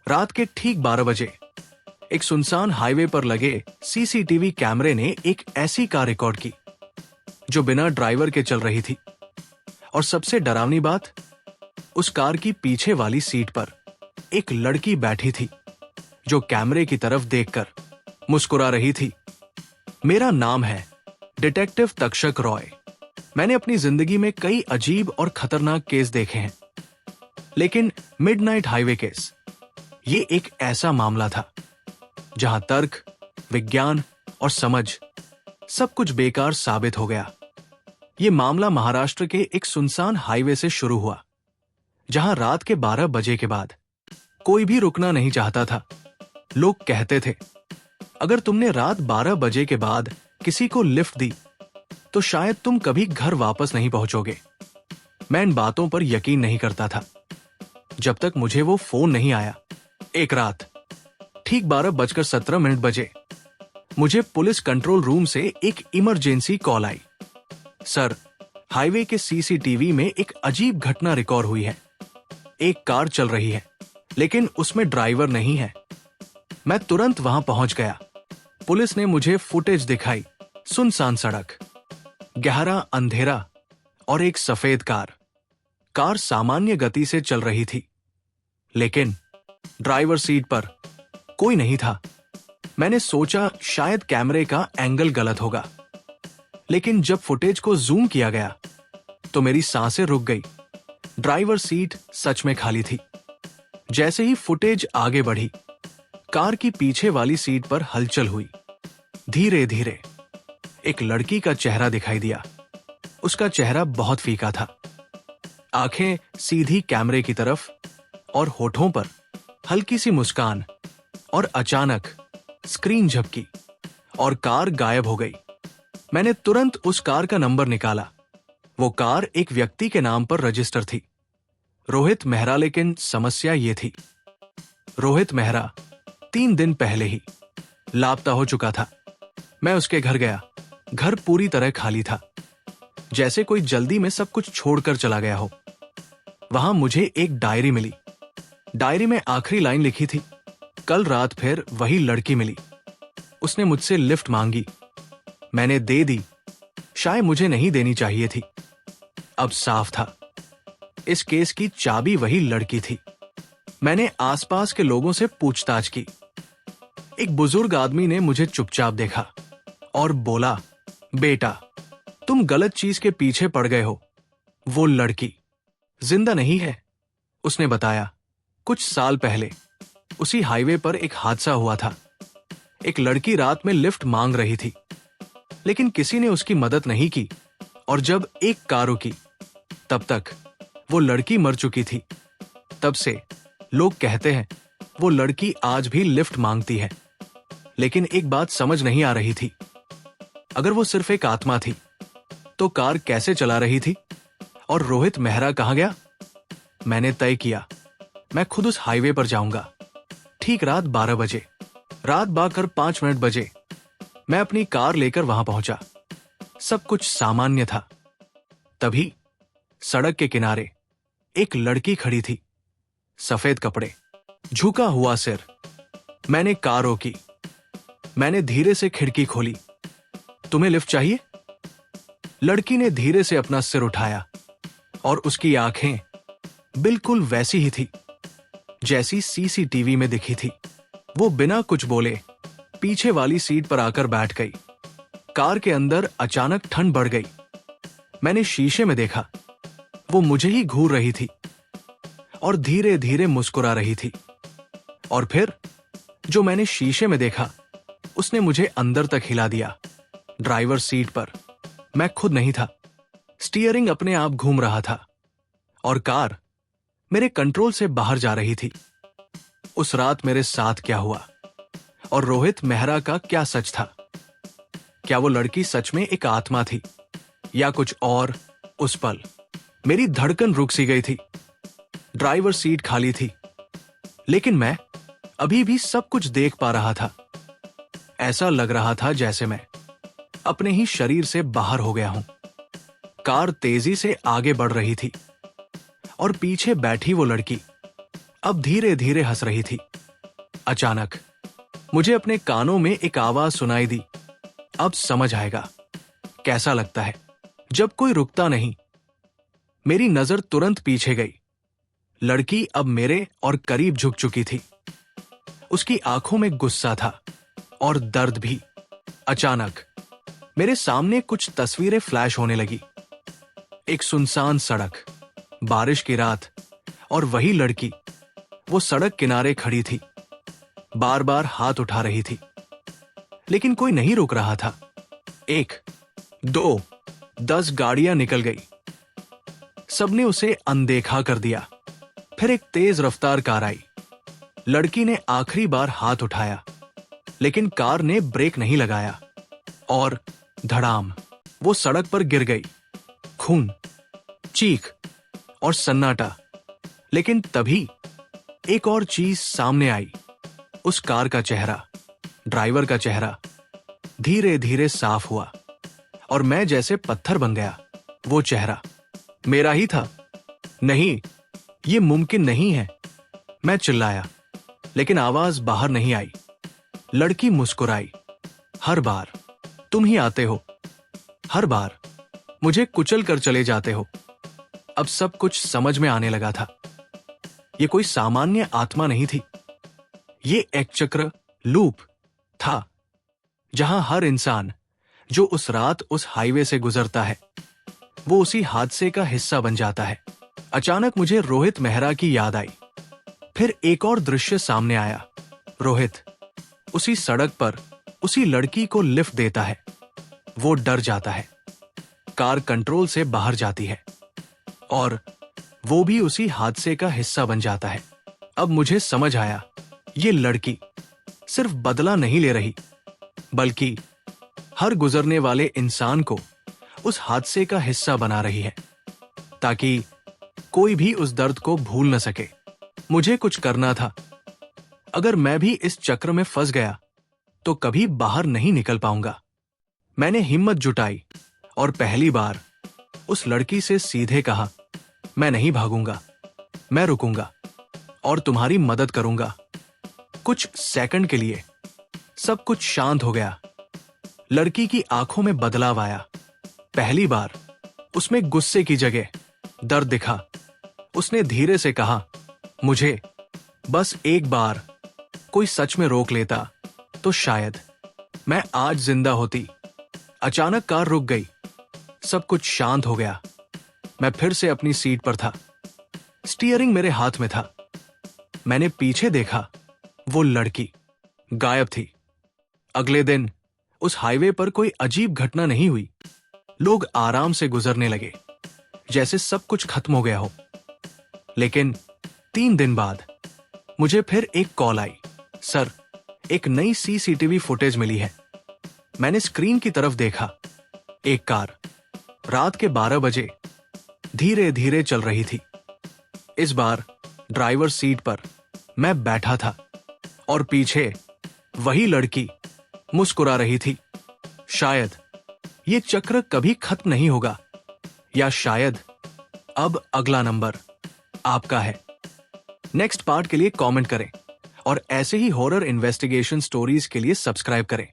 रात के ठीक 12 बजे एक सुनसान हाईवे पर लगे सीसीटीवी कैमरे ने एक ऐसी कार रिकॉर्ड की जो बिना ड्राइवर के चल रही थी। और सबसे डरावनी बात, उस कार की पीछे वाली सीट पर एक लड़की बैठी थी जो कैमरे की तरफ देखकर मुस्कुरा रही थी। मेरा नाम है डिटेक्टिव तक्षक रॉय। मैंने अपनी जिंदगी में कई अजीब और खतरनाक केस देखे हैं, लेकिन मिडनाइट हाईवे केस ये एक ऐसा मामला था जहां तर्क, विज्ञान और समझ सब कुछ बेकार साबित हो गया। ये मामला महाराष्ट्र के एक सुनसान हाईवे से शुरू हुआ, जहां रात के 12 बजे के बाद कोई भी रुकना नहीं चाहता था। लोग कहते थे, अगर तुमने रात 12 बजे के बाद किसी को लिफ्ट दी तो शायद तुम कभी घर वापस नहीं पहुंचोगे। मैं इन बातों पर यकीन नहीं करता था जब तक मुझे वो फोन नहीं आया। एक रात ठीक 12:17 बजे मुझे पुलिस कंट्रोल रूम से एक इमरजेंसी कॉल आई। सर, हाईवे के सीसीटीवी में एक अजीब घटना रिकॉर्ड हुई है। एक कार चल रही है, लेकिन उसमें ड्राइवर नहीं है। मैं तुरंत वहां पहुंच गया। पुलिस ने मुझे फुटेज दिखाई। सुनसान सड़क, गहरा अंधेरा और एक सफेद कार। कार सामान्य गति से चल रही थी, लेकिन ड्राइवर सीट पर कोई नहीं था। मैंने सोचा शायद कैमरे का एंगल गलत होगा, लेकिन जब फुटेज को जूम किया गया तो मेरी सांसें रुक गई। ड्राइवर सीट सच में खाली थी। जैसे ही फुटेज आगे बढ़ी, कार की पीछे वाली सीट पर हलचल हुई। धीरे धीरे एक लड़की का चेहरा दिखाई दिया। उसका चेहरा बहुत फीका था, आंखें सीधी कैमरे की तरफ और होठों पर हल्की सी मुस्कान। और अचानक स्क्रीन झपकी और कार गायब हो गई। मैंने तुरंत उस कार का नंबर निकाला। वो कार एक व्यक्ति के नाम पर रजिस्टर थी, रोहित मेहरा। लेकिन समस्या ये थी, रोहित मेहरा 3 दिन पहले ही लापता हो चुका था। मैं उसके घर गया। घर पूरी तरह खाली था, जैसे कोई जल्दी में सब कुछ छोड़कर चला गया हो। वहां मुझे एक डायरी मिली। डायरी में आखिरी लाइन लिखी थी, कल रात फिर वही लड़की मिली। उसने मुझसे लिफ्ट मांगी। मैंने दे दी। शायद मुझे नहीं देनी चाहिए थी। अब साफ था, इस केस की चाबी वही लड़की थी। मैंने आसपास के लोगों से पूछताछ की। एक बुजुर्ग आदमी ने मुझे चुपचाप देखा और बोला, बेटा, तुम गलत चीज के पीछे पड़ गए हो। वो लड़की जिंदा नहीं है, उसने बताया। कुछ साल पहले उसी हाईवे पर एक हादसा हुआ था। एक लड़की रात में लिफ्ट मांग रही थी, लेकिन किसी ने उसकी मदद नहीं की। और जब एक कार रुकी, तब तक वो लड़की मर चुकी थी। तब से लोग कहते हैं वो लड़की आज भी लिफ्ट मांगती है। लेकिन एक बात समझ नहीं आ रही थी, अगर वो सिर्फ एक आत्मा थी तो कार कैसे चला रही थी और रोहित मेहरा कहां गया? मैंने तय किया, मैं खुद उस हाईवे पर जाऊंगा। ठीक रात 12 बजे, रात 12:05 बजे मैं अपनी कार लेकर वहां पहुंचा। सब कुछ सामान्य था। तभी सड़क के किनारे एक लड़की खड़ी थी, सफेद कपड़े, झुका हुआ सिर। मैंने कार रोकी। मैंने धीरे से खिड़की खोली। तुम्हें लिफ्ट चाहिए? लड़की ने धीरे से अपना सिर उठाया और उसकी आंखें बिल्कुल वैसी ही थी जैसी सीसीटीवी में दिखी थी। वो बिना कुछ बोले पीछे वाली सीट पर आकर बैठ गई। कार के अंदर अचानक ठंड बढ़ गई। मैंने शीशे में देखा, वो मुझे ही घूर रही थी और धीरे धीरे मुस्कुरा रही थी। और फिर जो मैंने शीशे में देखा, उसने मुझे अंदर तक हिला दिया। ड्राइवर सीट पर मैं खुद नहीं था। स्टीयरिंग अपने आप घूम रहा था और कार मेरे कंट्रोल से बाहर जा रही थी। उस रात मेरे साथ क्या हुआ और रोहित मेहरा का क्या सच था? क्या वो लड़की सच में एक आत्मा थी या कुछ और? उस पल मेरी धड़कन रुक सी गई थी। ड्राइवर सीट खाली थी, लेकिन मैं अभी भी सब कुछ देख पा रहा था। ऐसा लग रहा था जैसे मैं अपने ही शरीर से बाहर हो गया हूं। कार तेजी से आगे बढ़ रही थी और पीछे बैठी वो लड़की अब धीरे धीरे हंस रही थी। अचानक मुझे अपने कानों में एक आवाज सुनाई दी। अब समझ आएगा कैसा लगता है जब कोई रुकता नहीं। मेरी नजर तुरंत पीछे गई। लड़की अब मेरे और करीब झुक चुकी थी। उसकी आंखों में गुस्सा था और दर्द भी। अचानक मेरे सामने कुछ तस्वीरें फ्लैश होने लगी। एक सुनसान सड़क, बारिश की रात, और वही लड़की वो सड़क किनारे खड़ी थी, बार बार हाथ उठा रही थी, लेकिन कोई नहीं रुक रहा था। 1, 2, 10 गाड़ियां निकल गई। सबने उसे अनदेखा कर दिया। फिर एक तेज रफ्तार कार आई। लड़की ने आखिरी बार हाथ उठाया, लेकिन कार ने ब्रेक नहीं लगाया और धड़ाम वो सड़क पर गिर गई। खून, चीख और सन्नाटा। लेकिन तभी एक और चीज सामने आई। उस कार का चेहरा, ड्राइवर का चेहरा धीरे धीरे साफ हुआ और मैं जैसे पत्थर बन गया। वो चेहरा मेरा ही था। नहीं, ये मुमकिन नहीं है, मैं चिल्लाया, लेकिन आवाज बाहर नहीं आई। लड़की मुस्कुराई। हर बार तुम ही आते हो, हर बार मुझे कुचल कर चले जाते हो। अब सब कुछ समझ में आने लगा था। ये कोई सामान्य आत्मा नहीं थी। ये एक चक्र, लूप था, जहां हर इंसान जो उस रात उस हाईवे से गुजरता है, वो उसी हादसे का हिस्सा बन जाता है। अचानक मुझे रोहित मेहरा की याद आई। फिर एक और दृश्य सामने आया। रोहित उसी सड़क पर उसी लड़की को लिफ्ट देता है। वो डर जाता है। कार कंट्रोल से बाहर जाती है और वो भी उसी हादसे का हिस्सा बन जाता है। अब मुझे समझ आया, ये लड़की सिर्फ बदला नहीं ले रही, बल्कि हर गुजरने वाले इंसान को उस हादसे का हिस्सा बना रही है, ताकि कोई भी उस दर्द को भूल न सके। मुझे कुछ करना था। अगर मैं भी इस चक्र में फंस गया तो कभी बाहर नहीं निकल पाऊंगा। मैंने हिम्मत जुटाई और पहली बार उस लड़की से सीधे कहा, मैं नहीं भागूंगा, मैं रुकूंगा और तुम्हारी मदद करूंगा। कुछ सेकंड के लिए सब कुछ शांत हो गया। लड़की की आंखों में बदलाव आया। पहली बार उसमें गुस्से की जगह दर्द दिखा। उसने धीरे से कहा, मुझे बस एक बार कोई सच में रोक लेता तो शायद मैं आज जिंदा होती। अचानक कार रुक गई। सब कुछ शांत हो गया। मैं फिर से अपनी सीट पर था। स्टीयरिंग मेरे हाथ में था। मैंने पीछे देखा। वो लड़की गायब थी। अगले दिन उस हाईवे पर कोई अजीब घटना नहीं हुई। लोग आराम से गुजरने लगे, जैसे सब कुछ खत्म हो गया हो। लेकिन 3 दिन बाद मुझे फिर एक कॉल आई। सर, एक नई सीसीटीवी फुटेज मिली है। मैंने स्क्रीन की तरफ देखा। एक कार रात के 12 बजे धीरे धीरे चल रही थी। इस बार ड्राइवर सीट पर मैं बैठा था और पीछे वही लड़की मुस्कुरा रही थी। शायद ये चक्र कभी खत्म नहीं होगा, या शायद अब अगला नंबर आपका है। नेक्स्ट पार्ट के लिए कमेंट करें और ऐसे ही हॉरर इन्वेस्टिगेशन स्टोरीज के लिए सब्सक्राइब करें।